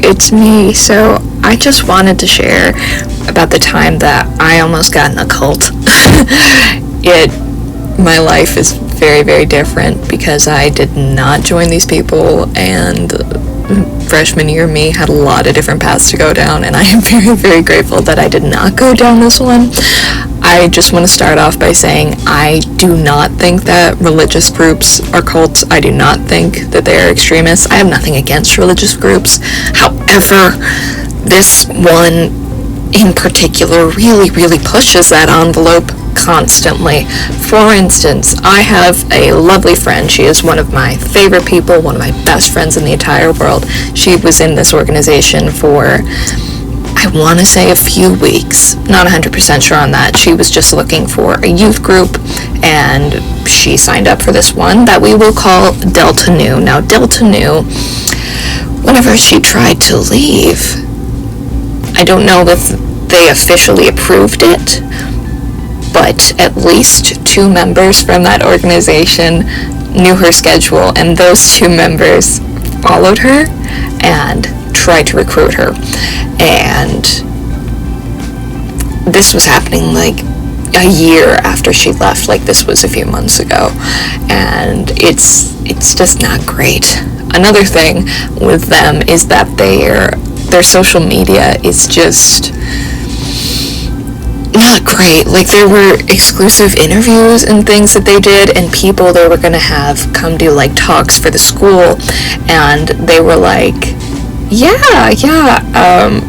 it's me. So I just wanted to share about the time that I almost got in a cult. My life is very, very different because I did not join these people, and freshman year me had a lot of different paths to go down, and I am very, very grateful that I did not go down this one. I just want to start off by saying I do not think that religious groups are cults. I do not think that they are extremists. I have nothing against religious groups. However, this one in particular really, really pushes that envelope constantly. For instance, I have a lovely friend. She is one of my favorite people, one of my best friends in the entire world. She was in this organization for, I want to say, a few weeks. Not 100% sure on that. She was just looking for a youth group, and she signed up for this one that we will call Delta Nu. Now, Delta Nu, whenever she tried to leave, I don't know if they officially approved it, but at least 2 members from that organization knew her schedule, and those 2 members followed her and tried to recruit her. And this was happening like a year after she left. Like, this was a few months ago, and it's just not great. Another thing with them is that their social media is just not great. Like, there were exclusive interviews and things that they did, and people they were gonna have come do like talks for the school, and they were like,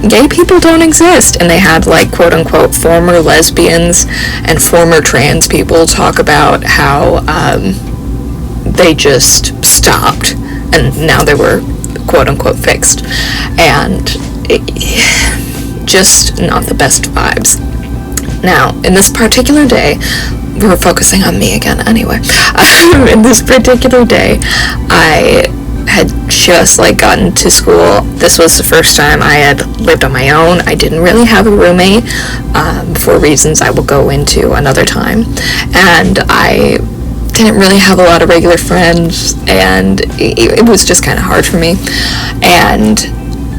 gay people don't exist. And they had like quote unquote former lesbians and former trans people talk about how they just stopped and now they were quote unquote fixed, and just not the best vibes. Now, in this particular day, we're focusing on me again anyway. In this particular day, I had just like gotten to school. This was the first time I had lived on my own. I didn't really have a roommate for reasons I will go into another time, and I didn't really have a lot of regular friends, and it was just kind of hard for me. And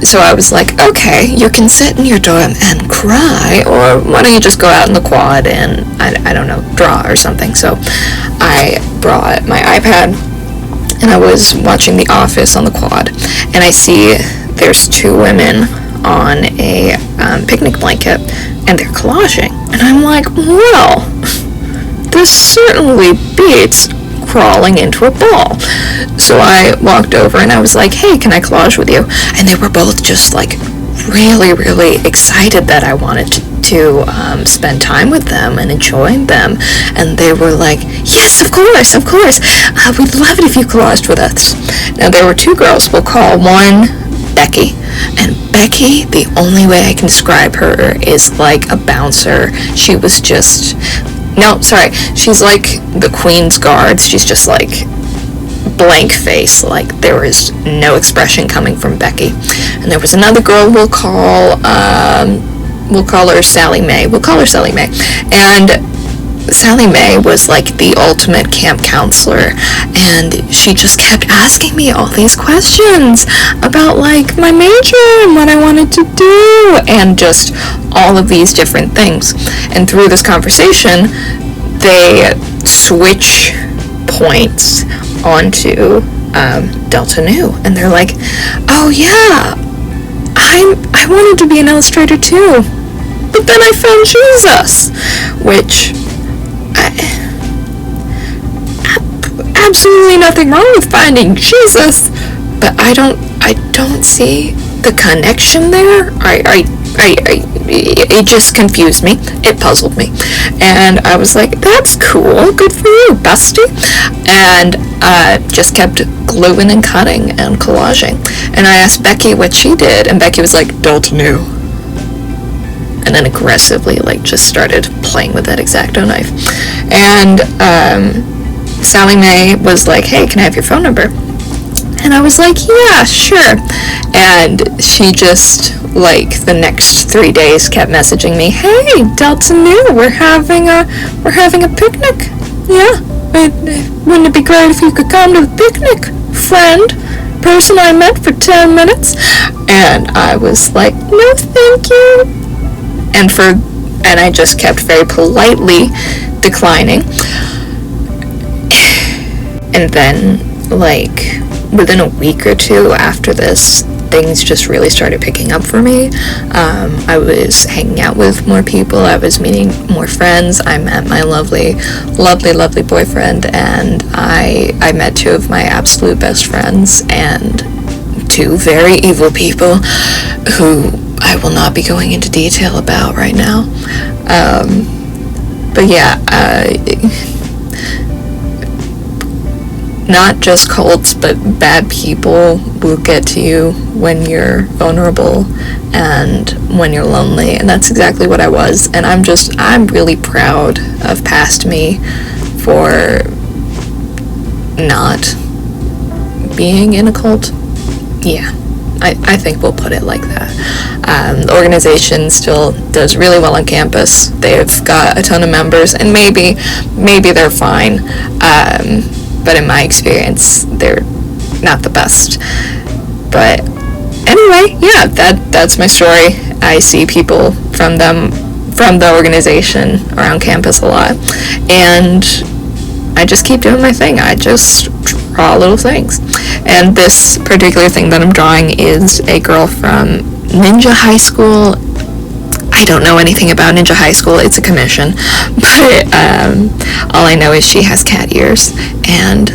so I was like, okay, you can sit in your dorm and cry, or why don't you just go out in the quad and, I don't know, draw or something. So I brought my iPad, and I was watching The Office on the quad, and I see there's 2 women on a picnic blanket, and they're collaging. And I'm like, well, this certainly beats crawling into a ball. So I walked over and I was like, hey, can I collage with you? And they were both just like really, really excited that I wanted to spend time with them and enjoy them. And they were like, yes, of course, we'd love it if you collaged with us. Now, there were 2 girls. We'll call one Becky. And Becky, the only way I can describe her is like a bouncer. She was just, no, sorry, she's like the Queen's Guards. She's just like blank face, like there was no expression coming from Becky. And there was another girl we'll call her Sally Mae. And Sally Mae was like the ultimate camp counselor, and she just kept asking me all these questions about like my major and what I wanted to do and just all of these different things. And through this conversation, they switch points onto Delta Nu, and they're like, oh yeah, I wanted to be an illustrator too, but then I found Jesus, which absolutely nothing wrong with finding Jesus, but I don't see the connection there. It just confused me. It puzzled me. And I was like, that's cool. Good for you, bestie. And just kept gluing and cutting and collaging. And I asked Becky what she did, and Becky was like, Delta Nu. And then aggressively, like, just started playing with that X-Acto knife. And Sally Mae was like, hey, can I have your phone number? And I was like, yeah, sure. And she just, like, the next 3 days kept messaging me, hey, Delta Nu, we're having a picnic. Yeah, wouldn't it be great if you could come to the picnic, friend? person I met for 10 minutes, and I was like, no thank you, and I just kept very politely declining. And then, like, within a week or two after this, things just really started picking up for me. I was hanging out with more people, I was meeting more friends, I met my lovely boyfriend, and I met two of my absolute best friends, and two very evil people who I will not be going into detail about right now. But yeah, not just cults, but bad people will get to you when you're vulnerable and when you're lonely, and that's exactly what I was. And I'm really proud of past me for not being in a cult. Yeah, I think we'll put it like that. The organization still does really well on campus. They've got a ton of members, and maybe they're fine. But in my experience, they're not the best. But anyway, yeah, that's my story. I see people from the organization around campus a lot, and I just keep doing my thing. I just draw little things. And this particular thing that I'm drawing is a girl from Ninja High School. I don't know anything about Ninja High School, it's a commission, but all I know is she has cat ears, and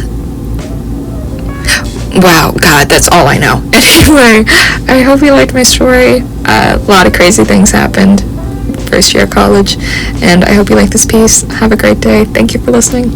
wow, God, that's all I know. Anyway, I hope you liked my story. A lot of crazy things happened first year of college, and I hope you like this piece. Have a great day. Thank you for listening.